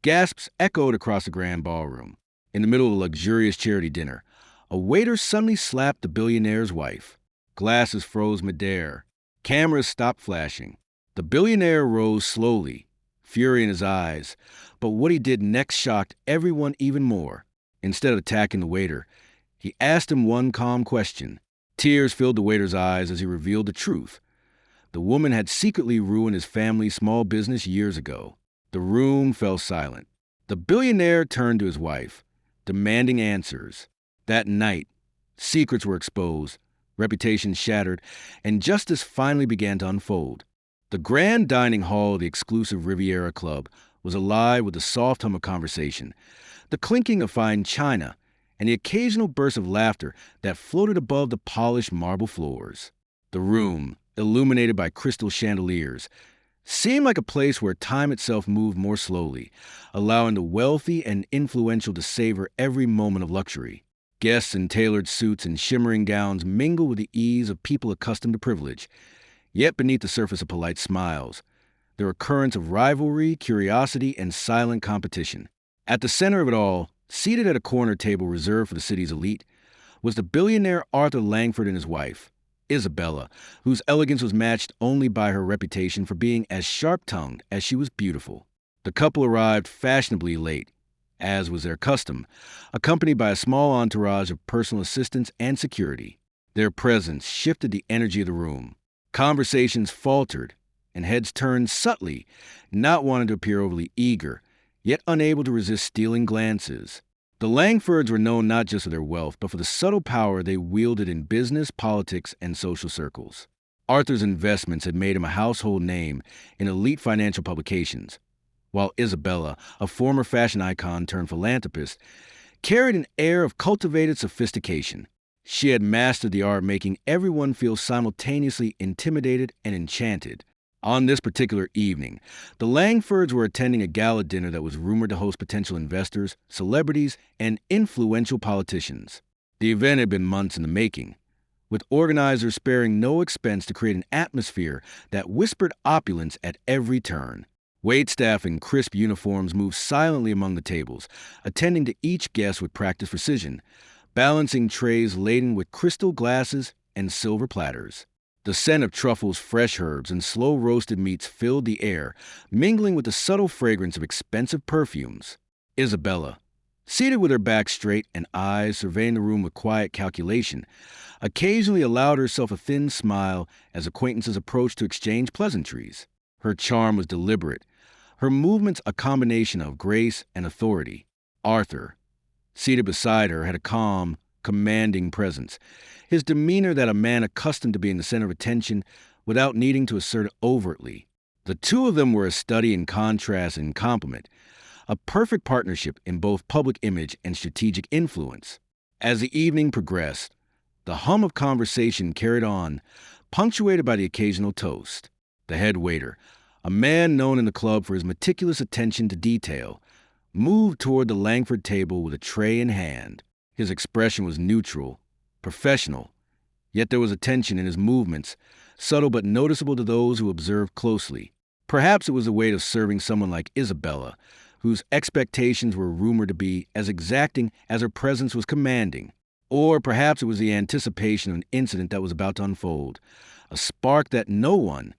Gasps echoed across the grand ballroom. In the middle of a luxurious charity dinner, a waiter suddenly slapped the billionaire's wife. Glasses froze midair. Cameras stopped flashing. The billionaire rose slowly, fury in his eyes, but what he did next shocked everyone even more. Instead of attacking the waiter, he asked him one calm question. Tears filled the waiter's eyes as he revealed the truth. The woman had secretly ruined his family's small business years ago. The room fell silent. The billionaire turned to his wife, demanding answers. That night, secrets were exposed, reputations shattered, and justice finally began to unfold. The grand dining hall of the exclusive Riviera Club was alive with the soft hum of conversation, the clinking of fine china, and the occasional burst of laughter that floated above the polished marble floors. The room, illuminated by crystal chandeliers, seemed like a place where time itself moved more slowly, allowing the wealthy and influential to savor every moment of luxury. Guests in tailored suits and shimmering gowns mingled with the ease of people accustomed to privilege, yet beneath the surface of polite smiles, there were currents of rivalry, curiosity, and silent competition. At the center of it all, seated at a corner table reserved for the city's elite, was the billionaire Arthur Langford and his wife, Isabella, whose elegance was matched only by her reputation for being as sharp-tongued as she was beautiful. The couple arrived fashionably late, as was their custom, accompanied by a small entourage of personal assistants and security. Their presence shifted the energy of the room. Conversations faltered, and heads turned subtly, not wanting to appear overly eager, yet unable to resist stealing glances. The Langfords were known not just for their wealth, but for the subtle power they wielded in business, politics, and social circles. Arthur's investments had made him a household name in elite financial publications, while Isabella, a former fashion icon turned philanthropist, carried an air of cultivated sophistication. She had mastered the art of making everyone feel simultaneously intimidated and enchanted. On this particular evening, the Langfords were attending a gala dinner that was rumored to host potential investors, celebrities, and influential politicians. The event had been months in the making, with organizers sparing no expense to create an atmosphere that whispered opulence at every turn. Waitstaff in crisp uniforms moved silently among the tables, attending to each guest with practiced precision, balancing trays laden with crystal glasses and silver platters. The scent of truffles, fresh herbs, and slow-roasted meats filled the air, mingling with the subtle fragrance of expensive perfumes. Isabella, seated with her back straight and eyes surveying the room with quiet calculation, occasionally allowed herself a thin smile as acquaintances approached to exchange pleasantries. Her charm was deliberate, her movements a combination of grace and authority. Arthur, seated beside her, had a calm, commanding presence, his demeanor that a man accustomed to being the center of attention without needing to assert it overtly. The two of them were a study in contrast and complement, a perfect partnership in both public image and strategic influence. As the evening progressed, the hum of conversation carried on, punctuated by the occasional toast. The head waiter, a man known in the club for his meticulous attention to detail, moved toward the Langford table with a tray in hand. His expression was neutral, professional, yet there was a tension in his movements, subtle but noticeable to those who observed closely. Perhaps it was the weight of serving someone like Isabella, whose expectations were rumored to be as exacting as her presence was commanding. Or perhaps it was the anticipation of an incident that was about to unfold, a spark that no one,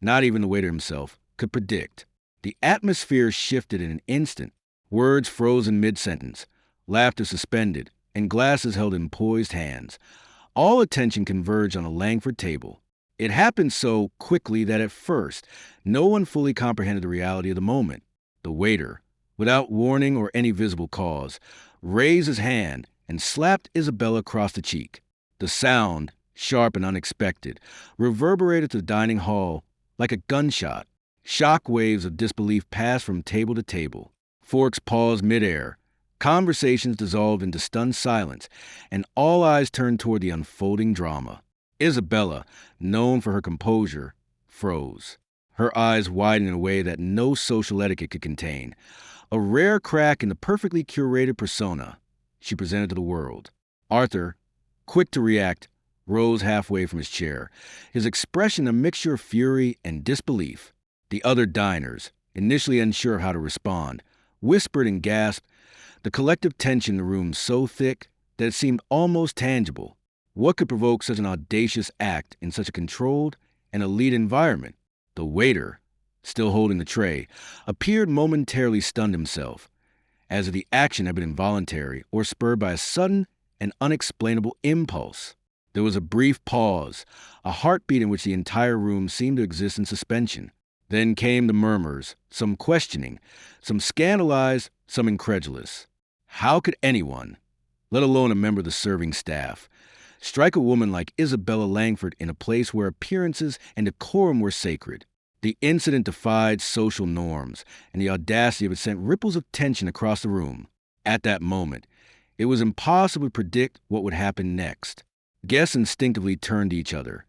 not even the waiter himself, could predict. The atmosphere shifted in an instant, words frozen mid-sentence, laughter suspended, and glasses held in poised hands. All attention converged on a Langford table. It happened so quickly that at first, no one fully comprehended the reality of the moment. The waiter, without warning or any visible cause, raised his hand and slapped Isabella across the cheek. The sound, sharp and unexpected, reverberated through the dining hall like a gunshot. Shock waves of disbelief passed from table to table. Forks paused midair. Conversations dissolved into stunned silence, and all eyes turned toward the unfolding drama. Isabella, known for her composure, froze. Her eyes widened in a way that no social etiquette could contain, a rare crack in the perfectly curated persona she presented to the world. Arthur, quick to react, rose halfway from his chair, his expression a mixture of fury and disbelief. The other diners, initially unsure how to respond, whispered and gasped, the collective tension in the room so thick that it seemed almost tangible. What could provoke such an audacious act in such a controlled and elite environment? The waiter, still holding the tray, appeared momentarily stunned himself, as if the action had been involuntary or spurred by a sudden and unexplainable impulse. There was a brief pause, a heartbeat in which the entire room seemed to exist in suspension. Then came the murmurs, some questioning, some scandalized, some incredulous. How could anyone, let alone a member of the serving staff, strike a woman like Isabella Langford in a place where appearances and decorum were sacred? The incident defied social norms, and the audacity of it sent ripples of tension across the room. At that moment, it was impossible to predict what would happen next. Guests instinctively turned to each other,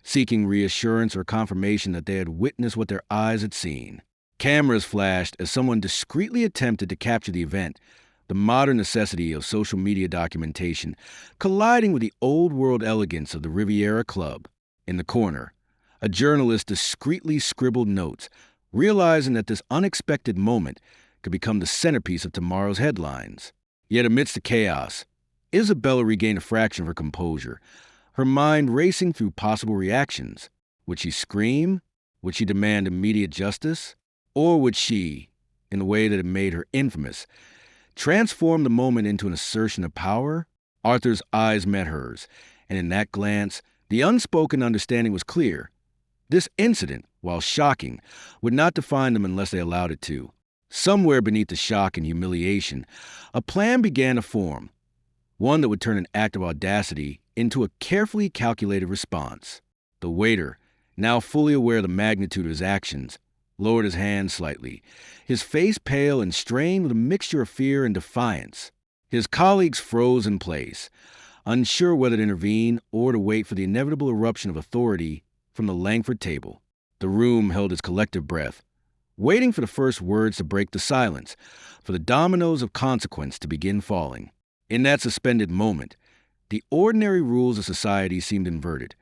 seeking reassurance or confirmation that they had witnessed what their eyes had seen. Cameras flashed as someone discreetly attempted to capture the event, the modern necessity of social media documentation colliding with the old-world elegance of the Riviera Club. In the corner, a journalist discreetly scribbled notes, realizing that this unexpected moment could become the centerpiece of tomorrow's headlines. Yet amidst the chaos, Isabella regained a fraction of her composure, her mind racing through possible reactions. Would she scream? Would she demand immediate justice? Or would she, in the way that had made her infamous, transform the moment into an assertion of power? Arthur's eyes met hers, and in that glance, the unspoken understanding was clear. This incident, while shocking, would not define them unless they allowed it to. Somewhere beneath the shock and humiliation, a plan began to form, one that would turn an act of audacity into a carefully calculated response. The waiter, now fully aware of the magnitude of his actions, lowered his hand slightly, his face pale and strained with a mixture of fear and defiance. His colleagues froze in place, unsure whether to intervene or to wait for the inevitable eruption of authority from the Langford table. The room held its collective breath, waiting for the first words to break the silence, for the dominoes of consequence to begin falling. In that suspended moment, the ordinary rules of society seemed inverted.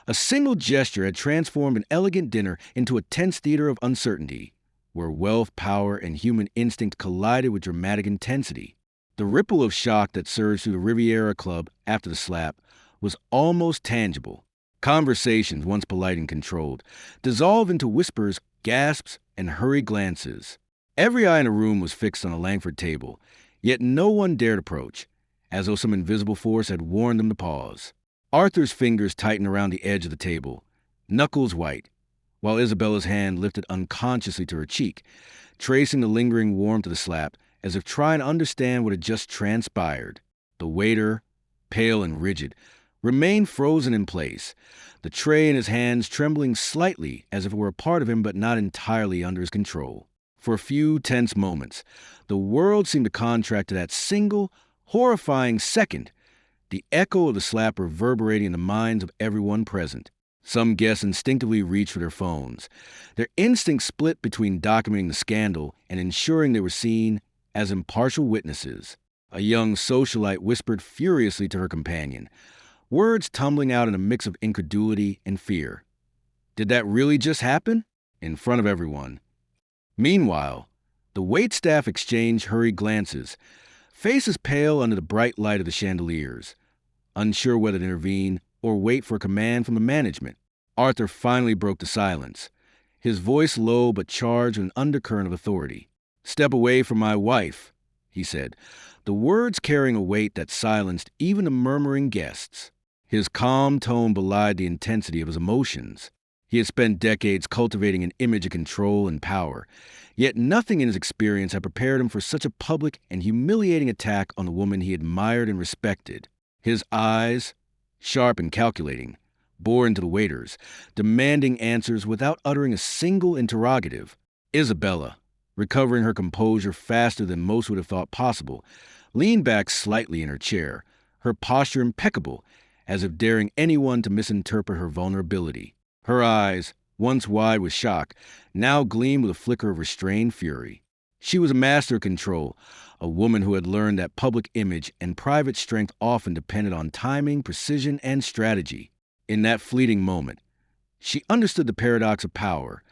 A single gesture had transformed an elegant dinner into a tense theater of uncertainty, where wealth, power, and human instinct collided with dramatic intensity. The ripple of shock that surged through the Riviera Club after the slap was almost tangible. Conversations, once polite and controlled, dissolved into whispers, gasps, and hurried glances. Every eye in the room was fixed on the Langford table, yet no one dared approach, as though some invisible force had warned them to pause. Arthur's fingers tightened around the edge of the table, knuckles white, while Isabella's hand lifted unconsciously to her cheek, tracing the lingering warmth of the slap as if trying to understand what had just transpired. The waiter, pale and rigid, remained frozen in place, the tray in his hands trembling slightly as if it were a part of him but not entirely under his control. For a few tense moments, the world seemed to contract to that single, horrifying second, the echo of the slap reverberating in the minds of everyone present. Some guests instinctively reached for their phones, their instincts split between documenting the scandal and ensuring they were seen as impartial witnesses. A young socialite whispered furiously to her companion, words tumbling out in a mix of incredulity and fear. Did that really just happen? In front of everyone. Meanwhile, the waitstaff exchanged hurried glances, faces pale under the bright light of the chandeliers, unsure whether to intervene or wait for a command from the management. Arthur finally broke the silence, his voice low but charged with an undercurrent of authority. "Step away from my wife," he said, the words carrying a weight that silenced even the murmuring guests. His calm tone belied the intensity of his emotions. He had spent decades cultivating an image of control and power, yet nothing in his experience had prepared him for such a public and humiliating attack on the woman he admired and respected. His eyes, sharp and calculating, bore into the waiters, demanding answers without uttering a single interrogative. Isabella, recovering her composure faster than most would have thought possible, leaned back slightly in her chair, her posture impeccable, as if daring anyone to misinterpret her vulnerability. Her eyes, once wide with shock, now gleamed with a flicker of restrained fury. She was a master of control, a woman who had learned that public image and private strength often depended on timing, precision, and strategy. In that fleeting moment, she understood the paradox of power.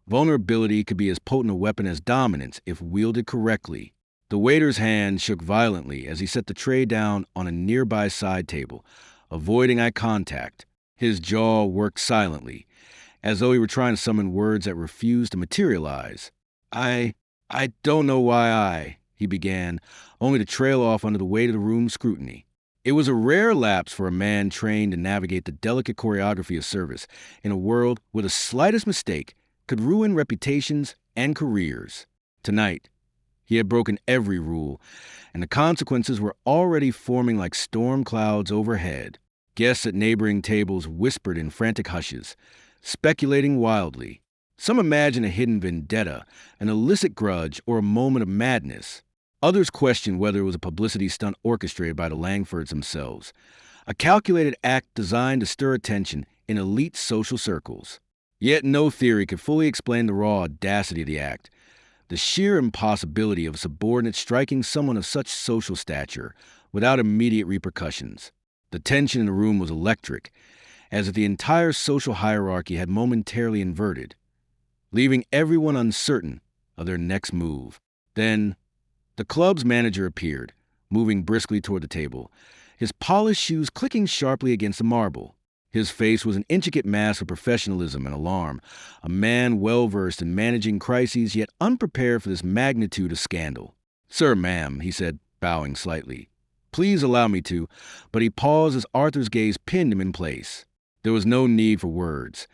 Vulnerability could be as potent a weapon as dominance if wielded correctly. The waiter's hand shook violently as he set the tray down on a nearby side table, avoiding eye contact. His jaw worked silently, as though he were trying to summon words that refused to materialize. I don't know why he began, only to trail off under the weight of the room's scrutiny. It was a rare lapse for a man trained to navigate the delicate choreography of service in a world where the slightest mistake could ruin reputations and careers. Tonight, he had broken every rule, and the consequences were already forming like storm clouds overhead. Guests at neighboring tables whispered in frantic hushes, speculating wildly. Some imagined a hidden vendetta, an illicit grudge, or a moment of madness. Others questioned whether it was a publicity stunt orchestrated by the Langfords themselves, a calculated act designed to stir attention in elite social circles. Yet no theory could fully explain the raw audacity of the act, the sheer impossibility of a subordinate striking someone of such social stature without immediate repercussions. The tension in the room was electric, as if the entire social hierarchy had momentarily inverted, leaving everyone uncertain of their next move. Then, the club's manager appeared, moving briskly toward the table, his polished shoes clicking sharply against the marble. His face was an intricate mask of professionalism and alarm, a man well-versed in managing crises yet unprepared for this magnitude of scandal. "Sir, ma'am," he said, bowing slightly. "Please allow me to," but he paused as Arthur's gaze pinned him in place. There was no need for words.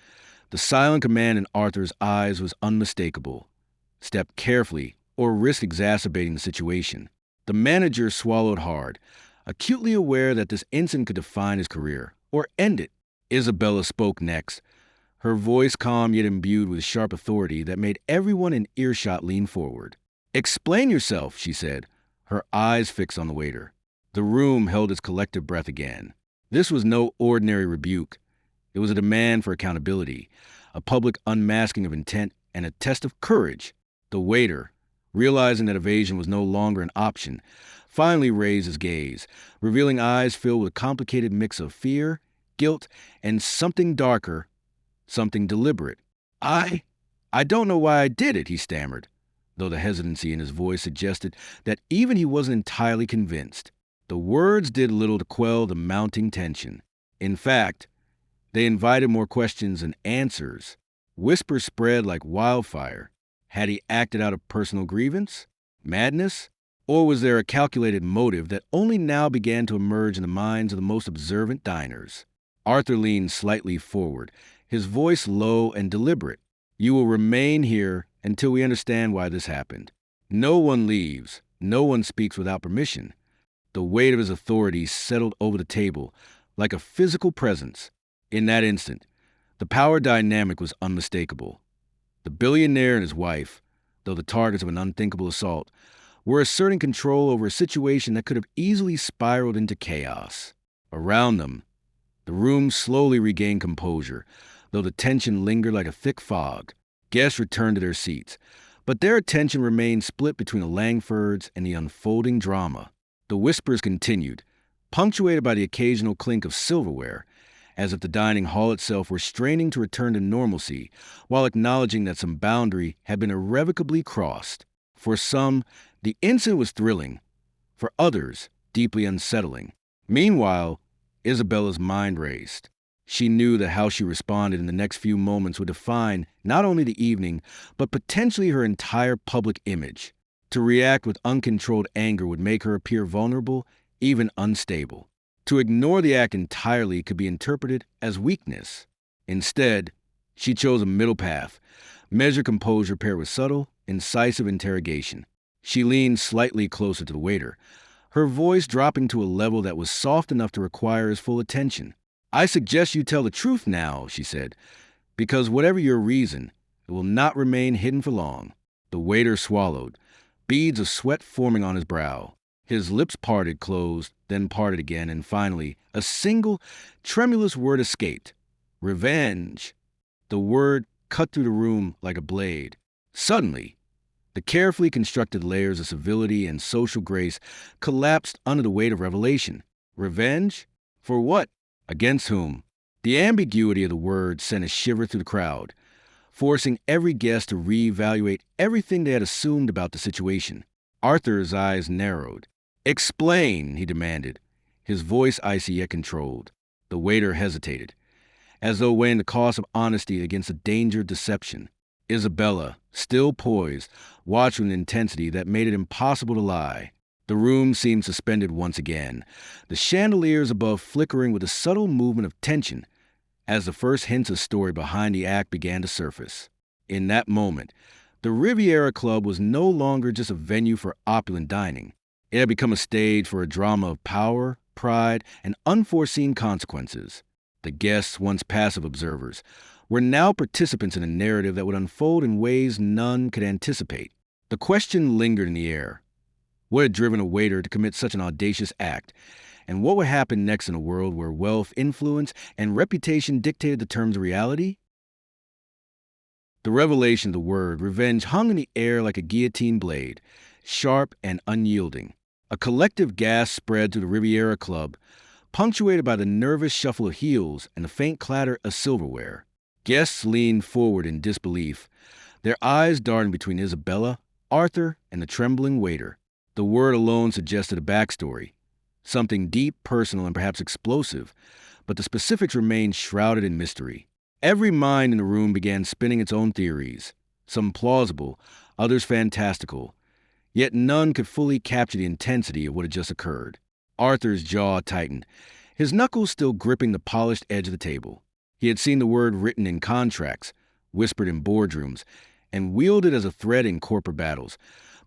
The silent command in Arthur's eyes was unmistakable. Step carefully, or risk exacerbating the situation. The manager swallowed hard, acutely aware that this incident could define his career, or end it. Isabella spoke next, her voice calm yet imbued with sharp authority that made everyone in earshot lean forward. "Explain yourself," she said, her eyes fixed on the waiter. The room held its collective breath again. This was no ordinary rebuke. It was a demand for accountability, a public unmasking of intent, and a test of courage. The waiter, realizing that evasion was no longer an option, finally raised his gaze, revealing eyes filled with a complicated mix of fear, guilt, and something darker, something deliberate. I don't know why I did it," he stammered, though the hesitancy in his voice suggested that even he wasn't entirely convinced. The words did little to quell the mounting tension. In fact, they invited more questions than answers. Whispers spread like wildfire. Had he acted out of personal grievance? Madness? Or was there a calculated motive that only now began to emerge in the minds of the most observant diners? Arthur leaned slightly forward, his voice low and deliberate. "You will remain here until we understand why this happened. No one leaves. No one speaks without permission." The weight of his authority settled over the table like a physical presence. In that instant, the power dynamic was unmistakable. The billionaire and his wife, though the targets of an unthinkable assault, were asserting control over a situation that could have easily spiraled into chaos. Around them, the room slowly regained composure, though the tension lingered like a thick fog. Guests returned to their seats, but their attention remained split between the Langfords and the unfolding drama. The whispers continued, punctuated by the occasional clink of silverware, as if the dining hall itself were straining to return to normalcy, while acknowledging that some boundary had been irrevocably crossed. For some, the incident was thrilling. For others, deeply unsettling. Meanwhile, Isabella's mind raced. She knew that how she responded in the next few moments would define not only the evening, but potentially her entire public image. To react with uncontrolled anger would make her appear vulnerable, even unstable. To ignore the act entirely could be interpreted as weakness. Instead, she chose a middle path, measured composure paired with subtle, incisive interrogation. She leaned slightly closer to the waiter, her voice dropping to a level that was soft enough to require his full attention. "I suggest you tell the truth now," she said, "because whatever your reason, it will not remain hidden for long." The waiter swallowed, beads of sweat forming on his brow. His lips parted, closed, then parted again, and finally, a single, tremulous word escaped. "Revenge." The word cut through the room like a blade. Suddenly, the carefully constructed layers of civility and social grace collapsed under the weight of revelation. Revenge? For what? Against whom? The ambiguity of the word sent a shiver through the crowd. forcing every guest to reevaluate everything they had assumed about the situation. Arthur's eyes narrowed. "Explain," he demanded, his voice icy yet controlled. The waiter hesitated, as though weighing the cost of honesty against the danger of deception. Isabella, still poised, watched with an intensity that made it impossible to lie. The room seemed suspended once again, the chandeliers above flickering with a subtle movement of tension as the first hints of story behind the act began to surface. In that moment, the Riviera Club was no longer just a venue for opulent dining. It had become a stage for a drama of power, pride, and unforeseen consequences. The guests, once passive observers, were now participants in a narrative that would unfold in ways none could anticipate. The question lingered in the air. What had driven a waiter to commit such an audacious act? And what would happen next in a world where wealth, influence, and reputation dictated the terms of reality? The revelation of the word revenge hung in the air like a guillotine blade, sharp and unyielding. A collective gasp spread through the Riviera Club, punctuated by the nervous shuffle of heels and the faint clatter of silverware. Guests leaned forward in disbelief, their eyes darting between Isabella, Arthur, and the trembling waiter. The word alone suggested a backstory, something deep, personal, and perhaps explosive, but the specifics remained shrouded in mystery. Every mind in the room began spinning its own theories, some plausible, others fantastical, yet none could fully capture the intensity of what had just occurred. Arthur's jaw tightened, his knuckles still gripping the polished edge of the table. He had seen the word written in contracts, whispered in boardrooms, and wielded as a threat in corporate battles,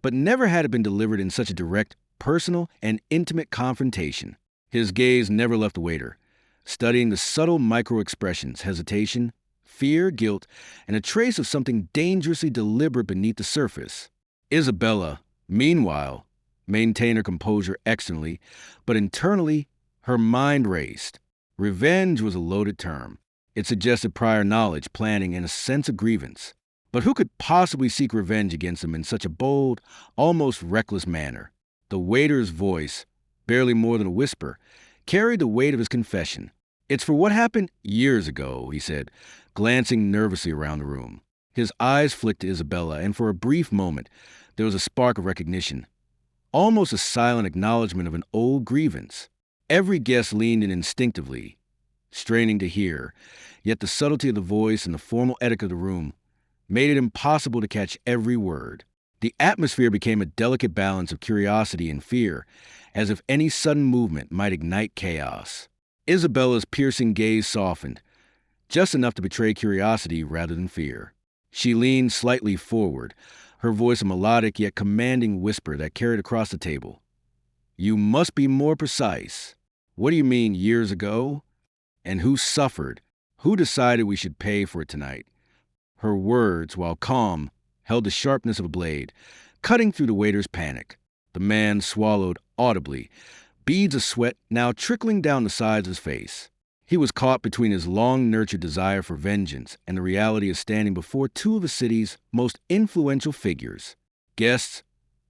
but never had it been delivered in such a direct, personal, and intimate confrontation. His gaze never left the waiter, studying the subtle micro-expressions, hesitation, fear, guilt, and a trace of something dangerously deliberate beneath the surface. Isabella, meanwhile, maintained her composure externally, but internally, her mind raced. Revenge was a loaded term. It suggested prior knowledge, planning, and a sense of grievance. But who could possibly seek revenge against him in such a bold, almost reckless manner? The waiter's voice, barely more than a whisper, carried the weight of his confession. "It's for what happened years ago," he said, glancing nervously around the room. His eyes flicked to Isabella, and for a brief moment, there was a spark of recognition, almost a silent acknowledgement of an old grievance. Every guest leaned in instinctively, straining to hear, yet the subtlety of the voice and the formal etiquette of the room made it impossible to catch every word. The atmosphere became a delicate balance of curiosity and fear, as if any sudden movement might ignite chaos. Isabella's piercing gaze softened, just enough to betray curiosity rather than fear. She leaned slightly forward, her voice a melodic yet commanding whisper that carried across the table. "You must be more precise. What do you mean years ago? And who suffered? Who decided we should pay for it tonight?" Her words, while calm, held the sharpness of a blade, cutting through the waiter's panic. The man swallowed audibly, beads of sweat now trickling down the sides of his face. He was caught between his long-nurtured desire for vengeance and the reality of standing before two of the city's most influential figures. Guests,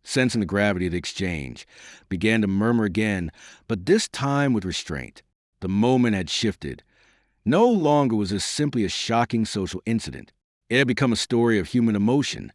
sensing the gravity of the exchange, began to murmur again, but this time with restraint. The moment had shifted. No longer was this simply a shocking social incident. It had become a story of human emotion,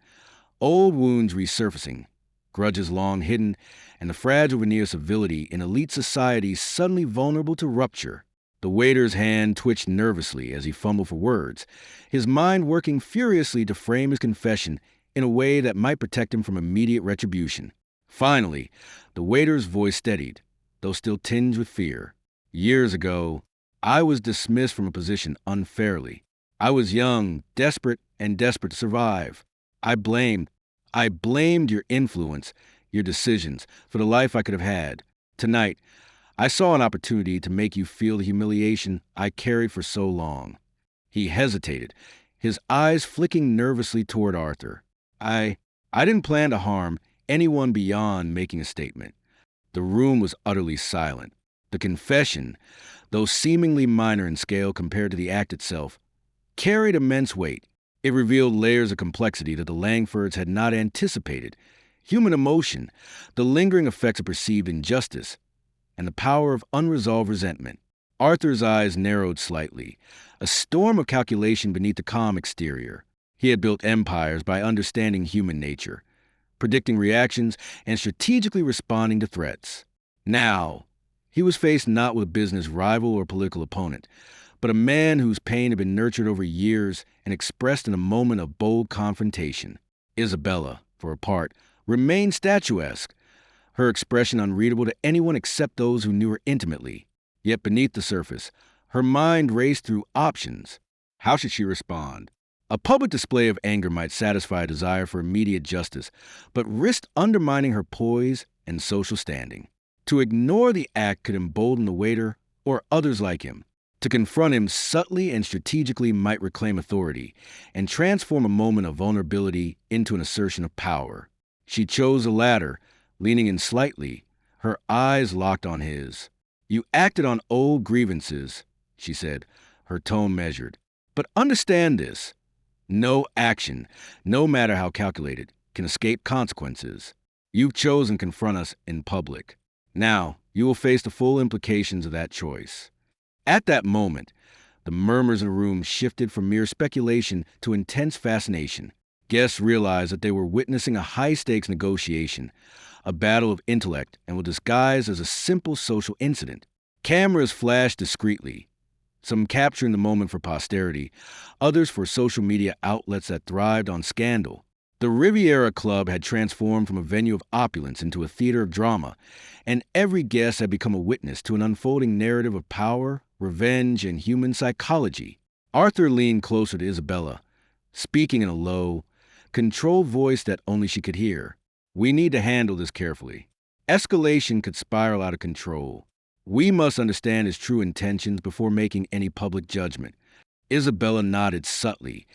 old wounds resurfacing, grudges long hidden, and the fragile veneer of civility in elite society suddenly vulnerable to rupture. The waiter's hand twitched nervously as he fumbled for words, his mind working furiously to frame his confession in a way that might protect him from immediate retribution. Finally, the waiter's voice steadied, though still tinged with fear. "Years ago, I was dismissed from a position unfairly. I was young, desperate to survive. I blamed your influence, your decisions, for the life I could have had. Tonight, I saw an opportunity to make you feel the humiliation I carried for so long." He hesitated, his eyes flicking nervously toward Arthur. I didn't plan to harm anyone beyond making a statement." The room was utterly silent. The confession, though seemingly minor in scale compared to the act itself, carried immense weight. It revealed layers of complexity that the Langfords had not anticipated: human emotion, the lingering effects of perceived injustice, and the power of unresolved resentment. Arthur's eyes narrowed slightly, a storm of calculation beneath the calm exterior. He had built empires by understanding human nature, predicting reactions, and strategically responding to threats. Now, he was faced not with a business rival or political opponent, but a man whose pain had been nurtured over years and expressed in a moment of bold confrontation. Isabella, for her part, remained statuesque, her expression unreadable to anyone except those who knew her intimately. Yet beneath the surface, her mind raced through options. How should she respond? A public display of anger might satisfy a desire for immediate justice, but risked undermining her poise and social standing. To ignore the act could embolden the waiter or others like him. To confront him subtly and strategically might reclaim authority and transform a moment of vulnerability into an assertion of power. She chose the latter, leaning in slightly, her eyes locked on his. "You acted on old grievances," she said, her tone measured. "But understand this. No action, no matter how calculated, can escape consequences. You've chosen to confront us in public. Now, you will face the full implications of that choice." At that moment, the murmurs in the room shifted from mere speculation to intense fascination. Guests realized that they were witnessing a high-stakes negotiation, a battle of intellect, and was disguised as a simple social incident. Cameras flashed discreetly, some capturing the moment for posterity, others for social media outlets that thrived on scandal. The Riviera Club had transformed from a venue of opulence into a theater of drama, and every guest had become a witness to an unfolding narrative of power, revenge, and human psychology. Arthur leaned closer to Isabella, speaking in a low, controlled voice that only she could hear. "We need to handle this carefully. Escalation could spiral out of control. We must understand his true intentions before making any public judgment." Isabella nodded subtly,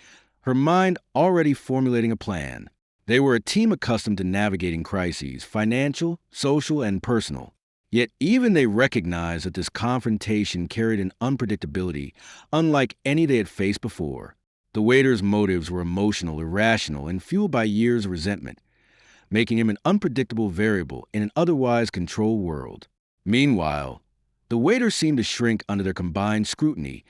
her mind already formulating a plan. They were a team accustomed to navigating crises, financial, social, and personal. Yet even they recognized that this confrontation carried an unpredictability unlike any they had faced before. The waiter's motives were emotional, irrational, and fueled by years of resentment, making him an unpredictable variable in an otherwise controlled world. Meanwhile, the waiter seemed to shrink under their combined scrutiny,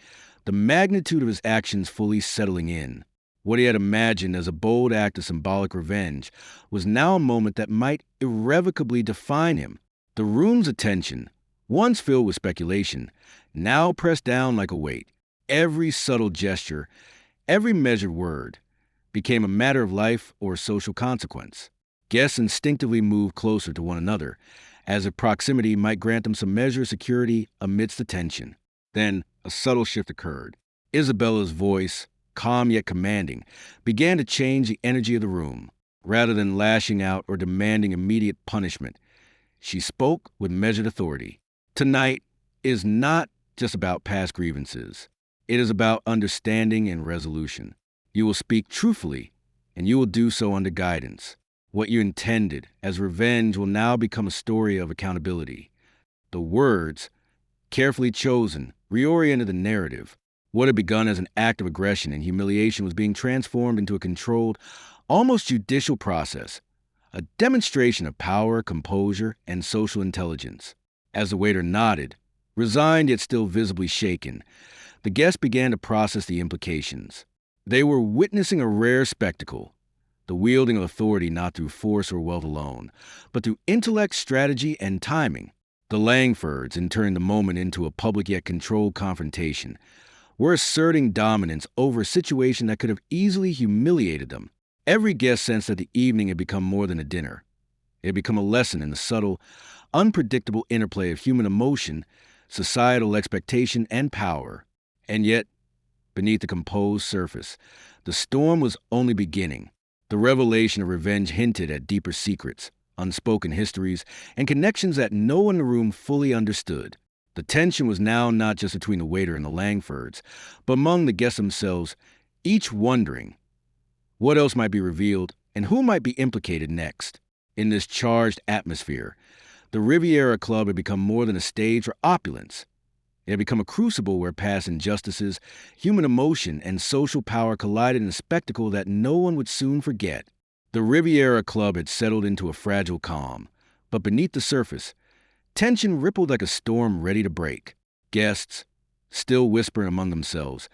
the magnitude of his actions fully settling in. What he had imagined as a bold act of symbolic revenge was now a moment that might irrevocably define him. The room's attention, once filled with speculation, now pressed down like a weight. Every subtle gesture, every measured word, became a matter of life or social consequence. Guests instinctively moved closer to one another, as if proximity might grant them some measure of security amidst the tension. Then a subtle shift occurred. Isabella's voice, calm yet commanding, began to change the energy of the room. Rather than lashing out or demanding immediate punishment, she spoke with measured authority. "Tonight is not just about past grievances. It is about understanding and resolution. You will speak truthfully, and you will do so under guidance. What you intended as revenge will now become a story of accountability." The words, carefully chosen, reoriented the narrative. What had begun as an act of aggression and humiliation was being transformed into a controlled, almost judicial process, a demonstration of power, composure, and social intelligence. As the waiter nodded, resigned yet still visibly shaken, the guests began to process the implications. They were witnessing a rare spectacle, the wielding of authority not through force or wealth alone, but through intellect, strategy, and timing. The Langfords, in turning the moment into a public yet controlled confrontation, were asserting dominance over a situation that could have easily humiliated them. Every guest sensed that the evening had become more than a dinner. It had become a lesson in the subtle, unpredictable interplay of human emotion, societal expectation, and power. And yet, beneath the composed surface, the storm was only beginning. The revelation of revenge hinted at deeper secrets, unspoken histories, and connections that no one in the room fully understood. The tension was now not just between the waiter and the Langfords, but among the guests themselves, each wondering what else might be revealed and who might be implicated next. In this charged atmosphere, the Riviera Club had become more than a stage for opulence. It had become a crucible where past injustices, human emotion, and social power collided in a spectacle that no one would soon forget. The Riviera Club had settled into a fragile calm, but beneath the surface, tension rippled like a storm ready to break. Guests, still whispering among themselves,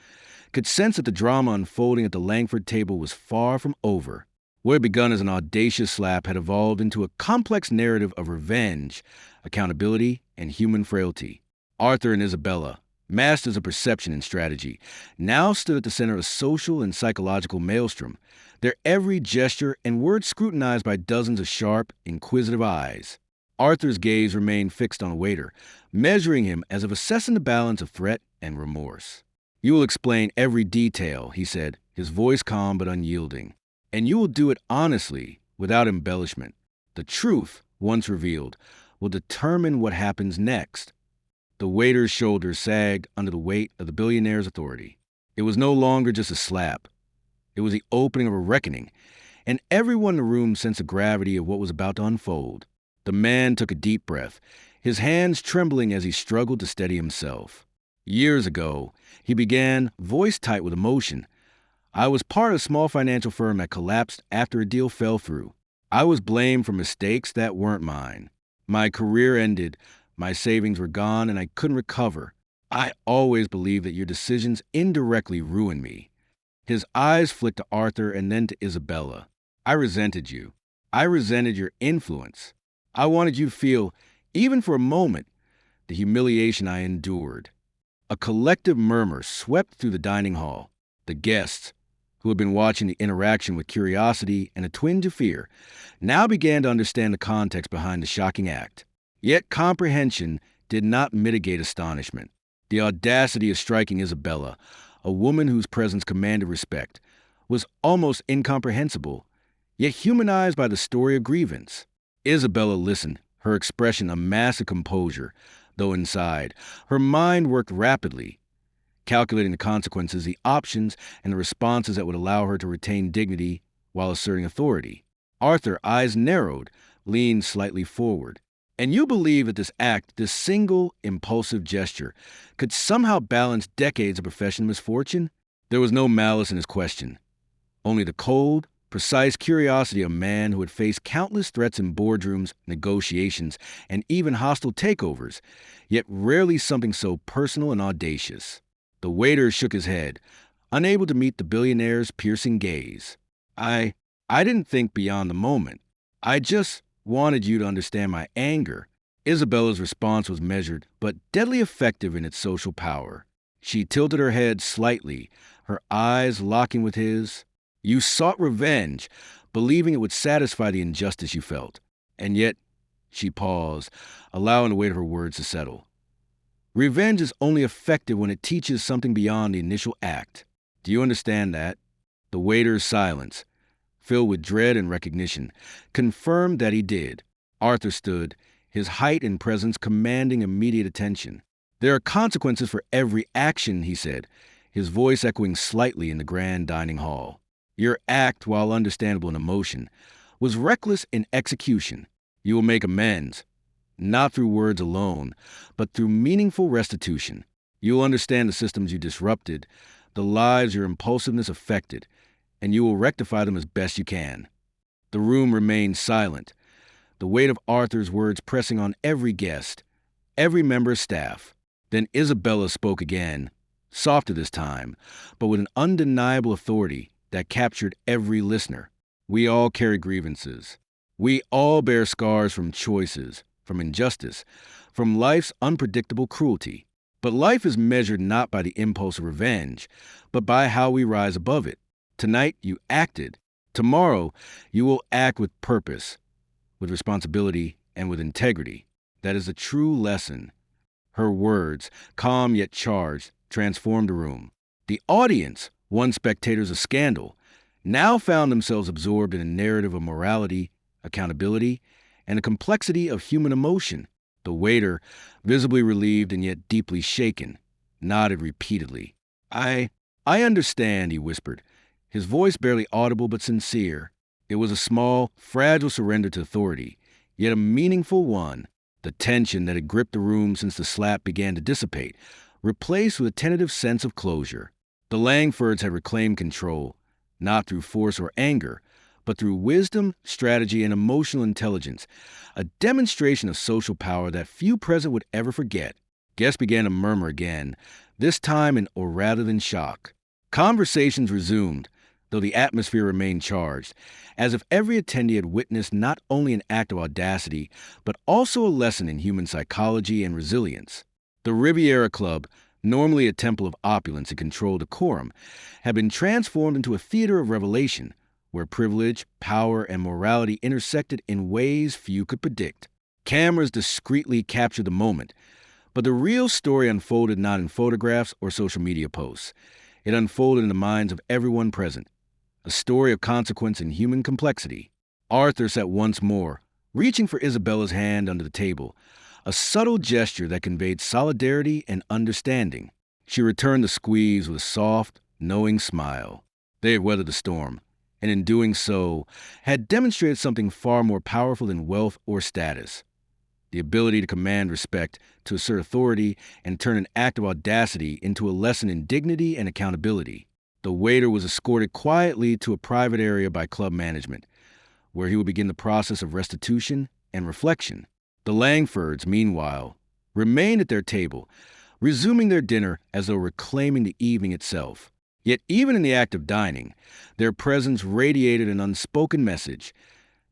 could sense that the drama unfolding at the Langford table was far from over. What had begun as an audacious slap had evolved into a complex narrative of revenge, accountability, and human frailty. Arthur and Isabella, masters of perception and strategy, now stood at the center of a social and psychological maelstrom, their every gesture and word scrutinized by dozens of sharp, inquisitive eyes. Arthur's gaze remained fixed on the waiter, measuring him as if assessing the balance of threat and remorse. "You will explain every detail," he said, his voice calm but unyielding. "And you will do it honestly, without embellishment. The truth, once revealed, will determine what happens next." The waiter's shoulders sagged under the weight of the billionaire's authority. It was no longer just a slap. It was the opening of a reckoning, and everyone in the room sensed the gravity of what was about to unfold. The man took a deep breath, his hands trembling as he struggled to steady himself. "Years ago," he began, voice tight with emotion, "I was part of a small financial firm that collapsed after a deal fell through. I was blamed for mistakes that weren't mine. My career ended, my savings were gone, and I couldn't recover. I always believed that your decisions indirectly ruined me." His eyes flicked to Arthur and then to Isabella. "I resented you. I resented your influence. I wanted you to feel, even for a moment, the humiliation I endured." A collective murmur swept through the dining hall. The guests, who had been watching the interaction with curiosity and a twinge of fear, now began to understand the context behind the shocking act. Yet comprehension did not mitigate astonishment. The audacity of striking Isabella, a woman whose presence commanded respect, was almost incomprehensible, yet humanized by the story of grievance. Isabella listened, her expression a mask of composure, though inside, her mind worked rapidly, calculating the consequences, the options, and the responses that would allow her to retain dignity while asserting authority. Arthur, eyes narrowed, leaned slightly forward. "And you believe that this act, this single, impulsive gesture, could somehow balance decades of professional misfortune?" There was no malice in his question, only the cold, precise curiosity of a man who had faced countless threats in boardrooms, negotiations, and even hostile takeovers, yet rarely something so personal and audacious. The waiter shook his head, unable to meet the billionaire's piercing gaze. I didn't think beyond the moment. I just wanted you to understand my anger." Isabella's response was measured, but deadly effective in its social power. She tilted her head slightly, her eyes locking with his. "You sought revenge, believing it would satisfy the injustice you felt. And yet," she paused, allowing the weight of her words to settle, "revenge is only effective when it teaches something beyond the initial act. Do you understand that?" The waiter's silence, filled with dread and recognition, confirmed that he did. Arthur stood, his height and presence commanding immediate attention. "There are consequences for every action," he said, his voice echoing slightly in the grand dining hall. "Your act, while understandable in emotion, was reckless in execution. You will make amends, not through words alone, but through meaningful restitution. You will understand the systems you disrupted, the lives your impulsiveness affected, and you will rectify them as best you can." The room remained silent, the weight of Arthur's words pressing on every guest, every member of staff. Then Isabella spoke again, softer this time, but with an undeniable authority that captured every listener. "We all carry grievances. We all bear scars from choices, from injustice, from life's unpredictable cruelty. But life is measured not by the impulse of revenge, but by how we rise above it. Tonight you acted. Tomorrow you will act with purpose, with responsibility, and with integrity. That is a true lesson." Her words, calm yet charged, transformed the room. The audience, once spectators of scandal, now found themselves absorbed in a narrative of morality, accountability, and the complexity of human emotion. The waiter, visibly relieved and yet deeply shaken, nodded repeatedly. I understand," he whispered, his voice barely audible but sincere. It was a small, fragile surrender to authority, yet a meaningful one. The tension that had gripped the room since the slap began to dissipate, replaced with a tentative sense of closure. The Langfords had reclaimed control, not through force or anger, but through wisdom, strategy, and emotional intelligence, a demonstration of social power that few present would ever forget. Guests began to murmur again, this time in or rather than shock. Conversations resumed, though the atmosphere remained charged, as if every attendee had witnessed not only an act of audacity, but also a lesson in human psychology and resilience. The Riviera Club, normally a temple of opulence and controlled decorum, had been transformed into a theater of revelation, where privilege, power, and morality intersected in ways few could predict. Cameras discreetly captured the moment, but the real story unfolded not in photographs or social media posts. It unfolded in the minds of everyone present, a story of consequence and human complexity. Arthur sat once more, reaching for Isabella's hand under the table, a subtle gesture that conveyed solidarity and understanding. She returned the squeeze with a soft, knowing smile. They had weathered the storm, and in doing so, had demonstrated something far more powerful than wealth or status: the ability to command respect, to assert authority, and turn an act of audacity into a lesson in dignity and accountability. The waiter was escorted quietly to a private area by club management, where he would begin the process of restitution and reflection. The Langfords, meanwhile, remained at their table, resuming their dinner as though reclaiming the evening itself. Yet even in the act of dining, their presence radiated an unspoken message.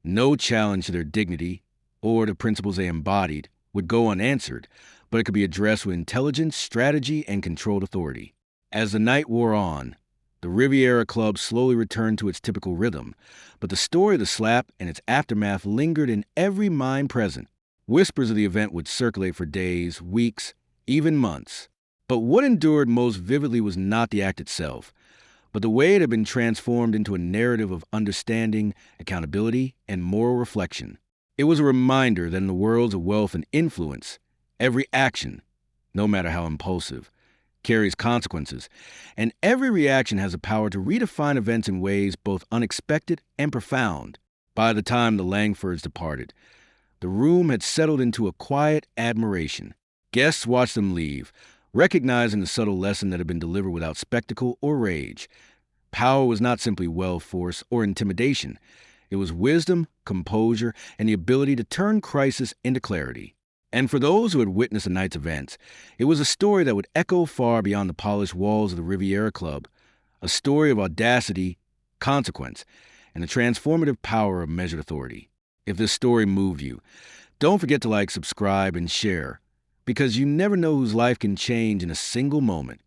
No challenge to their dignity or the principles they embodied would go unanswered, but it could be addressed with intelligence, strategy, and controlled authority. As the night wore on, the Riviera Club slowly returned to its typical rhythm, but the story of the slap and its aftermath lingered in every mind present. Whispers of the event would circulate for days, weeks, even months. But what endured most vividly was not the act itself, but the way it had been transformed into a narrative of understanding, accountability, and moral reflection. It was a reminder that in the worlds of wealth and influence, every action, no matter how impulsive, carries consequences, and every reaction has the power to redefine events in ways both unexpected and profound. By the time the Langfords departed, the room had settled into a quiet admiration. Guests watched them leave, recognizing the subtle lesson that had been delivered without spectacle or rage. Power was not simply wealth, force, or intimidation. It was wisdom, composure, and the ability to turn crisis into clarity. And for those who had witnessed the night's events, it was a story that would echo far beyond the polished walls of the Riviera Club, a story of audacity, consequence, and the transformative power of measured authority. If this story moved you, don't forget to like, subscribe, and share, because you never know whose life can change in a single moment.